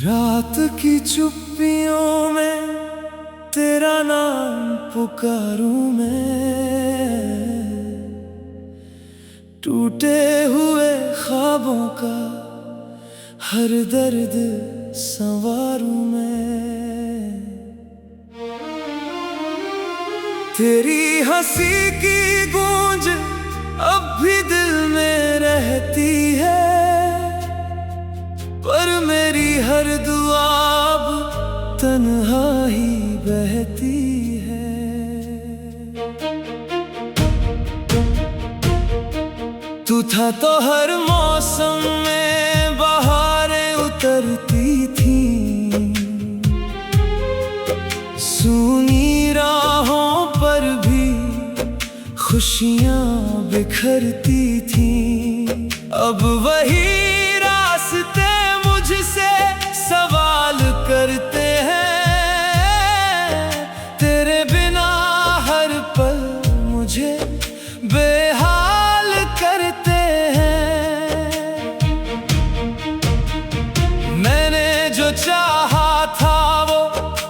रात की चुप्पियों में तेरा नाम पुकारूं मैं, टूटे हुए ख्वाबों का हर दर्द संवारूं मैं। तेरी हंसी की गूंज अब भी दिल में रहती है, पर मेरी हर दुआ अब तन्हा ही बहती है। तू था तो हर मौसम में बहारें उतरती थी, सूनी राहों पर भी खुशियां बिखरती थी। अब वही रास्ते मुझसे सवाल करते हैं, तेरे बिना हर पल मुझे बेहाल करते हैं। मैंने जो चाहा था वो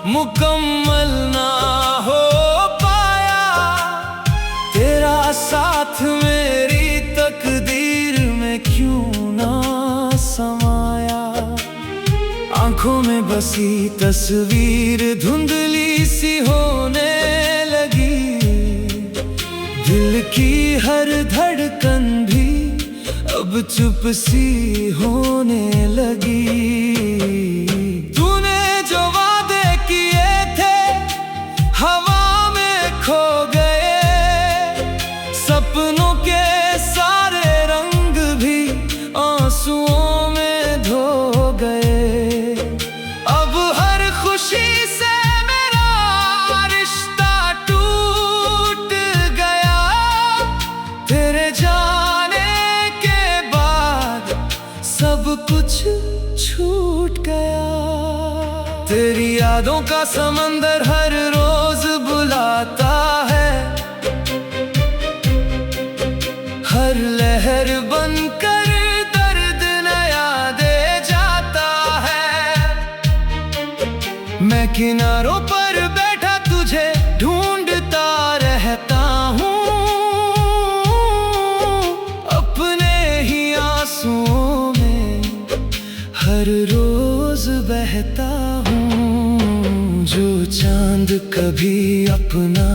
मुकम्मल ना हो पाया, तेरा साथ मेरी तकदीर में क्यों ना समाया। आंखों में बसी तस्वीर धुंधली सी होने लगी, दिल की हर धड़कन भी अब चुप सी होने लगी। तूने जो वादे किए थे हवा में खो गए, सपनों के सारे रंग भी आंसुओं में धो गए। अब हर खुशी से मेरा रिश्ता टूट गया, तेरे जाने के बाद सब कुछ छूट गया। तेरी यादों का समंदर हर रोज बुलाता है, हर लहर बनकर दर्द नया दे जाता है। मैं किनारों पर बैठा तुझे ढूंढता रहता हूँ, अपने ही आंसुओं में हर रोज बहता हूँ। जो चांद कभी अपना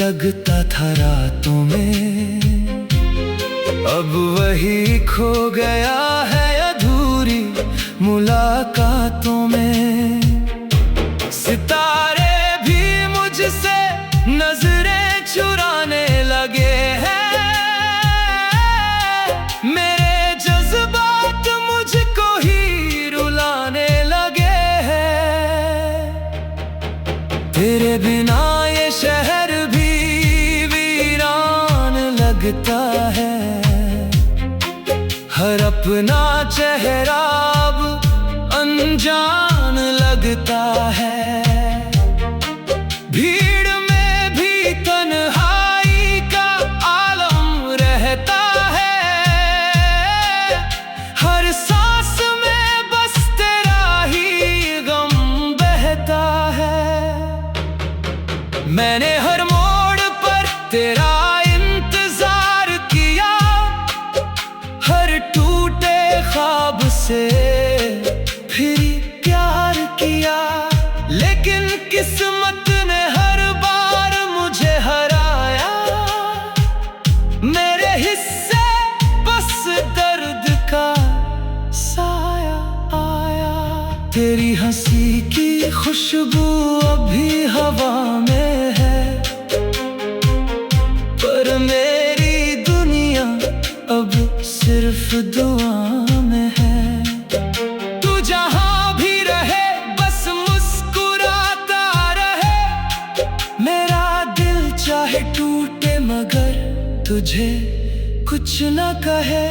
लगता था रातों में, अब वही खो गया है अधूरी मुलाकातों में। सितारे भी मुझसे नजरें चुराने लगे हैं, मेरे जज्बात मुझको ही रुलाने लगे हैं। तेरे बिना ये शहर भी वीरान लगता है, हर अपना चेहरा अब अनजान लगता है। भीड़ में भी तन्हाई का आलम रहता है, हर सांस में बस तेरा ही गम बहता है। मैंने हर मोड़ पर तेरा इंतजार किया, हर टूटे ख्वाब से फिर प्यार किया, लेकिन किस्मत ने हर बार मुझे हराया। मेरे हिस्से बस दर्द का साया आया। तेरी हंसी की खुशबू अभी हवा में है, पर मेरी दुनिया अब सिर्फ दुआ में है। तू जहां भी रहे बस मुस्कुराता रहे, मेरा दिल चाहे टूटे मगर तुझे कुछ न कहे।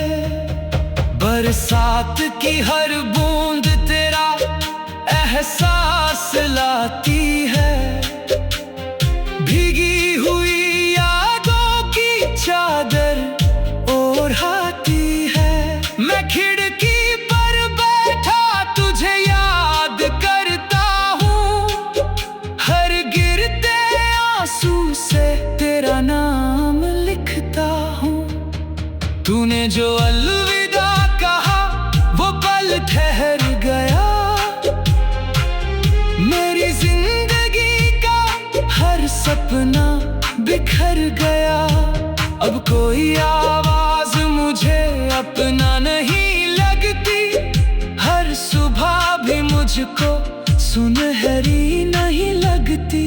बरसात की हर बूंद तेरा एहसास लाती है, भीगी हुई यादों की चादर ओढ़ाती है। मैं खिड़की पर बैठा तुझे याद जो अलविदा कहा वो पल ठहर गया। मेरी जिंदगी का हर सपना बिखर गया। अब कोई आवाज मुझे अपना नहीं लगती। हर सुबह भी मुझको सुनहरी नहीं लगती।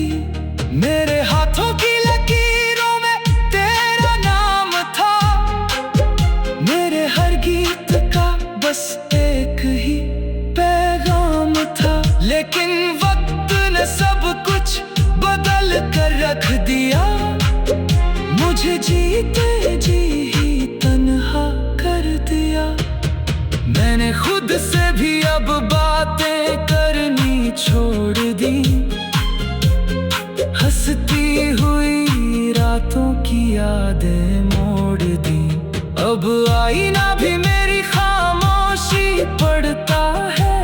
मेरे हाथों की लकीरों में तेरा नाम था। मेरे हर गीत का बस एक ही पैगाम था। लेकिन वक्त ने सब कुछ बदल कर रख दिया। मुझे जीते जी ही तन्हा कर दिया। मैंने खुद से भी अब बातें करनी छोड़ दी। हंसती हुई रातों की यादें मोड़ दी। अब आईना भी मेरी खामोशी पढ़ता है।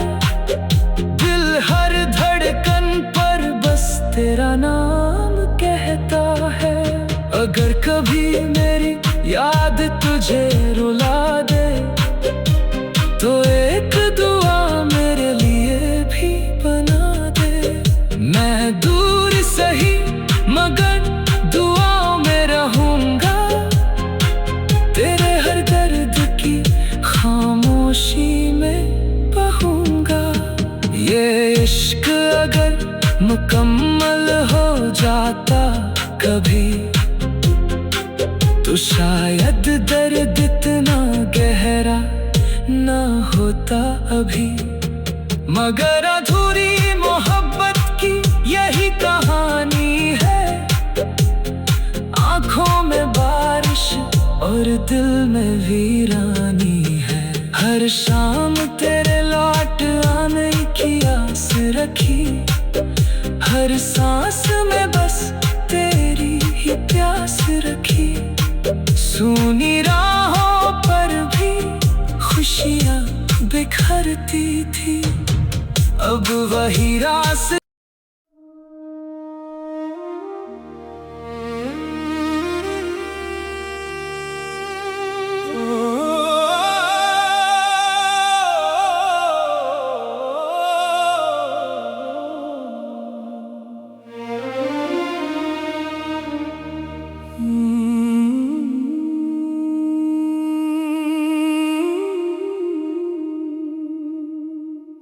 दिल हर धड़कन पर बस तेरा नाम कहता है। अगर कभी मेरी याद तुझे रुला दे तो एक दुआ मेरे लिए भी बना दे। मैं दूर सही मगर दुआओं में रहूंगा। तेरे हर दर्द की खामोशी में बहूंगा। ये इश्क अगर मुकम्मल हो जाता कभी तो शायद दर्द इतना गहरा ना होता अभी। मगर अधूरी मोहब्बत की यही कहानी है। आंखों में बारिश और दिल में वीरानी है। हर शाम तेरे लौट आने की आस रखी। हर सांस में बस तेरी ही प्यास रखी। सूनी राहों पर भी खुशियाँ बिखरती थी। अब वही रास्ते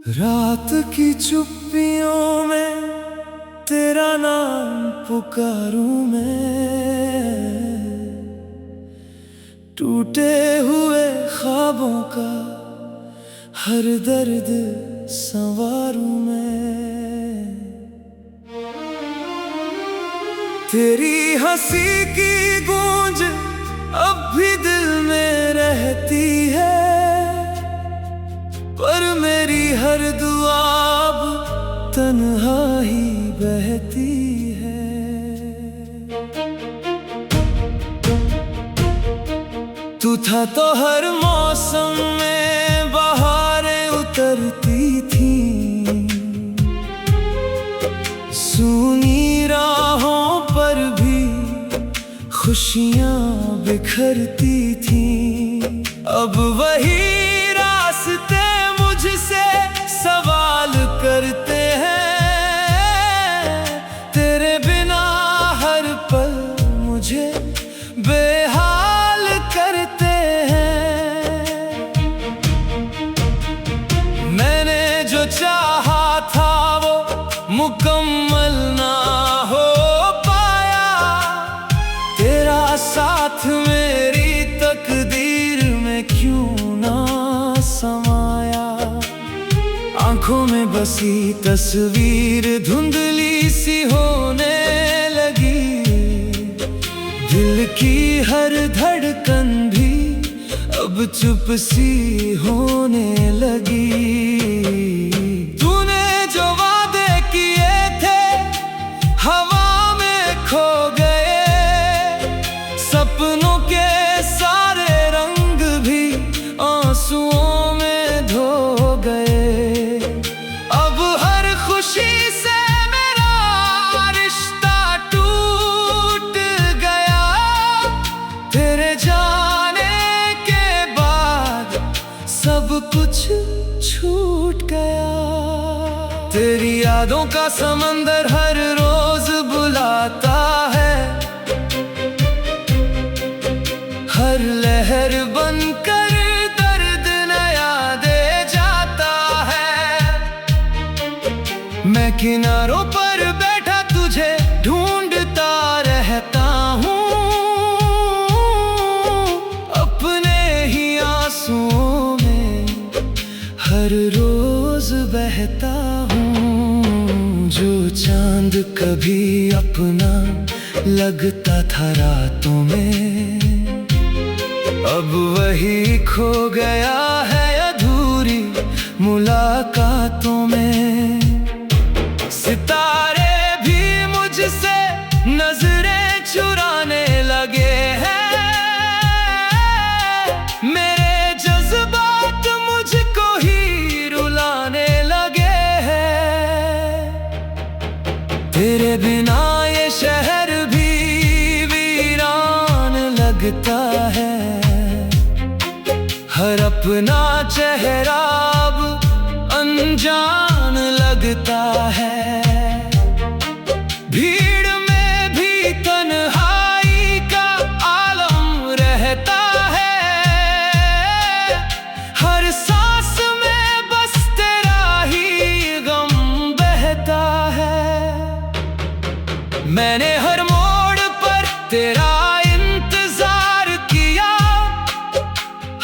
रात की चुप्पियों में तेरा नाम पुकारूं मैं। टूटे हुए ख्वाबों का हर दर्द संवारूं मैं। तेरी हंसी की गूंज अब भी दिल में रहती है। पर मेरी हर दुआ अब तन्हा ही बहती है। तू था तो हर मौसम में बहारें उतरती थी। सूनी राहों पर भी खुशियाँ बिखरती थी। अब वही रास्ते मुझसे सवाल करते हैं। तेरे बिना हर पल मुझे बेहाल करते हैं। मैंने जो चाहा था वो मुकम्मल ना हो पाया। तेरा साथ मेरी तकदीर में क्यों ना समाया। आंखों में बसी तस्वीर धुंधली सी होने लगी। दिल की हर धड़कन भी अब चुप सी होने लगी। तूने जो वादे किए थे हवा में खो गए। सपनों के सारे रंग भी आंसुओं में धो गए। अब हर खुशी से मेरा रिश्ता टूट गया। तेरे जाने के यादों का समंदर हर रोज बुलाता है, हर लहर बनकर दर्द नया दे जाता है। मैं किनारों पर बैठा तुझे ढूंढता रहता हूँ, अपने ही आंसुओं में हर रोज बहता हूँ। जो चांद कभी अपना लगता था रातों में, अब वही खो गया है अधूरी मुलाकातों में। सितारे भी मुझसे नजरें चुराने लगे हैं, मेरे जज्बात मुझको ही रुलाने लगे हैं। तेरे बिना ये शहर भी वीरान लगता है, हर अपना चेहरा अब अनजान लगता है। भीड़ में भी तन्हाई का आलम रहता है, हर सांस में बस तेरा ही गम बहता है। मैंने हर मोड़ पर तेरा इंतजार किया,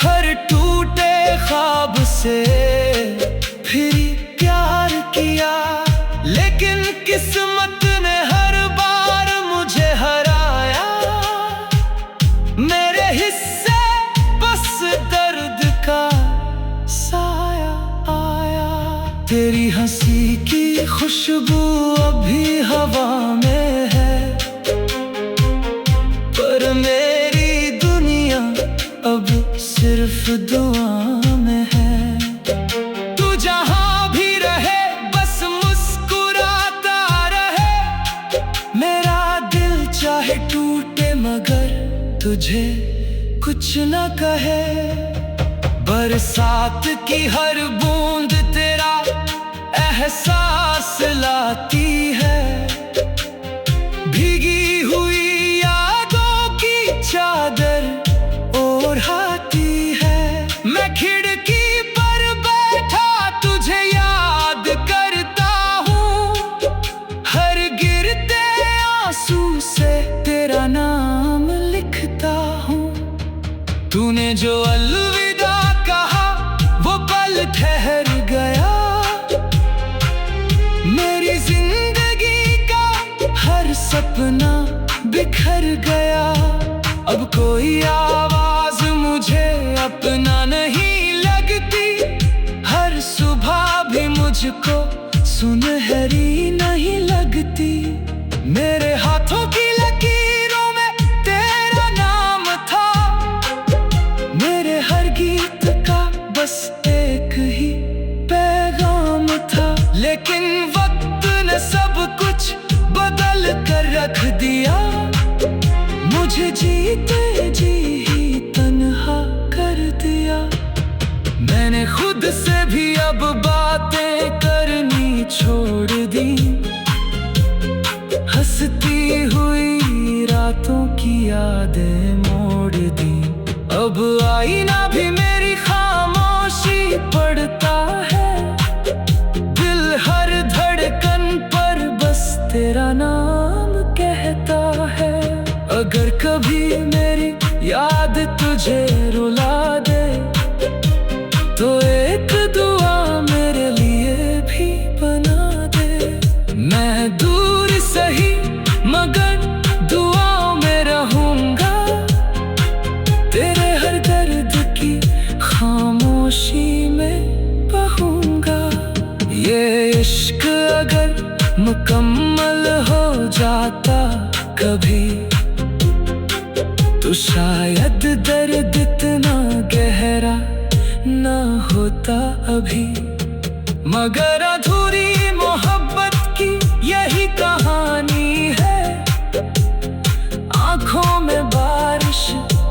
हर टूटे ख्वाब से फिर प्यार किया, लेकिन किस्मत ने हर बार मुझे हराया। मेरे हिस्से बस दर्द का साया आया। तेरी हंसी की खुशबू अभी हवा में है, पर मेरी दुनिया अब सिर्फ दुआ में है। तू जहां भी रहे बस मुस्कुराता रहे, मेरा दिल चाहे टूटे मगर तुझे कुछ न कहे। बरसात की हर बूंद तेरा एहसास लाती है, भीगी हुई यादों की चादर ओढ़ाती है। मैं खिड़की पर बैठा तुझे याद करता हूँ, हर गिरते आंसू से तेरा नाम लिखता हूँ। तूने जो अलविदा कहा वो पल ठहर गया, मेरी जिंदगी का हर सपना बिखर गया। अब कोई आवाज मुझे अपना नहीं लगती, हर सुबह भी मुझको सुनहरी नहीं लगती। मेरे हाथों की लकीरों में तेरा नाम था, मेरे हर गीत का बस एक ही पैगाम था। लेकिन वक्त ने सब कुछ बदल कर रख दिया, मुझे जीते जी ही तन्हा कर दिया। मैंने खुद से भी अब बातें करनी छोड़ दी, हंसती हुई रातों की यादें मोड़ दी। अब आईना भी मेरी खामोशी पड़ता है, दिल हर धड़कन पर बस तेरा नाम कहता है। अगर कभी मेरी याद तुझे रुला दे, तो एक दुआ मेरे लिए भी बना दे। मैं दूर सही मगर दुआओं में रहूंगा, तेरे हर दर्द की खामोशी में बहूंगा। ये इश्क अगर मुकम्मल हो जाता कभी, तो शायद दर्द इतना गहरा ना होता अभी। मगर अधूरी मोहब्बत की यही कहानी है, आंखों में बारिश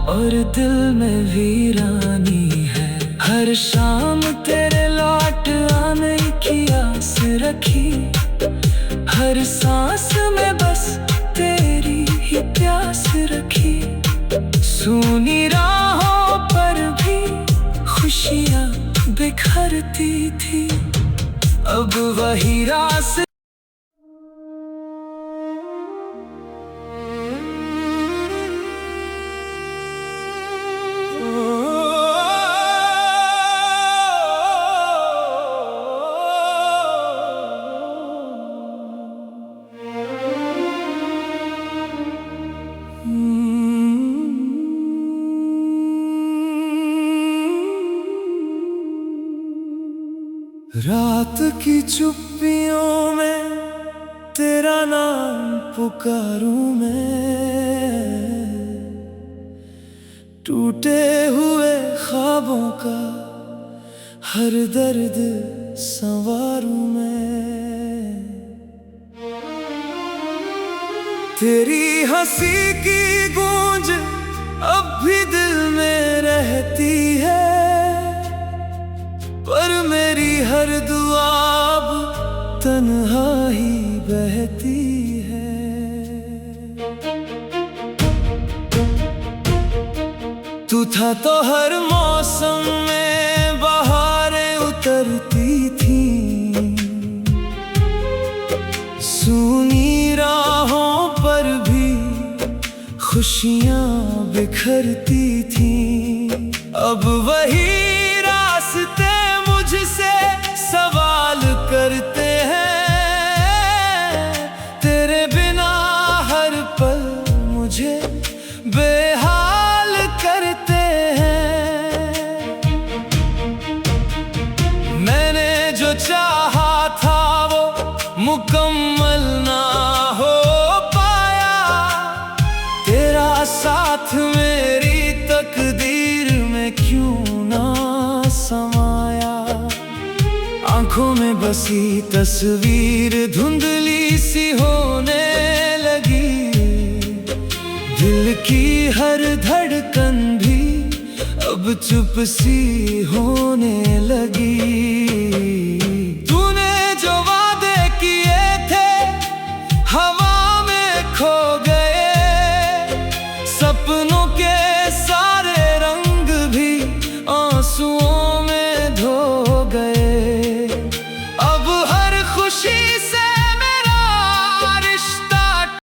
और दिल में वीरानी है। हर शाम तेरे लौट आने की आस रखी, हर सांस में बस तेरी ही प्यास रखी। सूनी राहों पर भी खुशियाँ बिखरती थी। अब वही रास्ते रात की चुप्पियों में तेरा नाम पुकारूं मैं। टूटे हुए ख्वाबों का हर दर्द संवारूं मैं। तेरी हंसी की गूंज अब भी दिल में रहती है, पर मेरी हर दुआ अब तन्हा ही बहती है। तू था तो हर मौसम में बहारें उतरती थी। सूनी राहों पर भी खुशियाँ बिखरती थी। अब वही रास्ते मुझसे सवाल करते हैं। तेरे बिना हर पल मुझे बेहाल करते हैं। मैंने जो चाहा था वो मुकम्मल ना हो पाया। तेरा साथ मेरी तकदीर में क्यों ना समाया। आंखों में बसी तस्वीर धुंधली सी होने लगी। दिल की हर धड़कन भी अब चुप सी होने लगी। तूने जो वादे किए थे हवा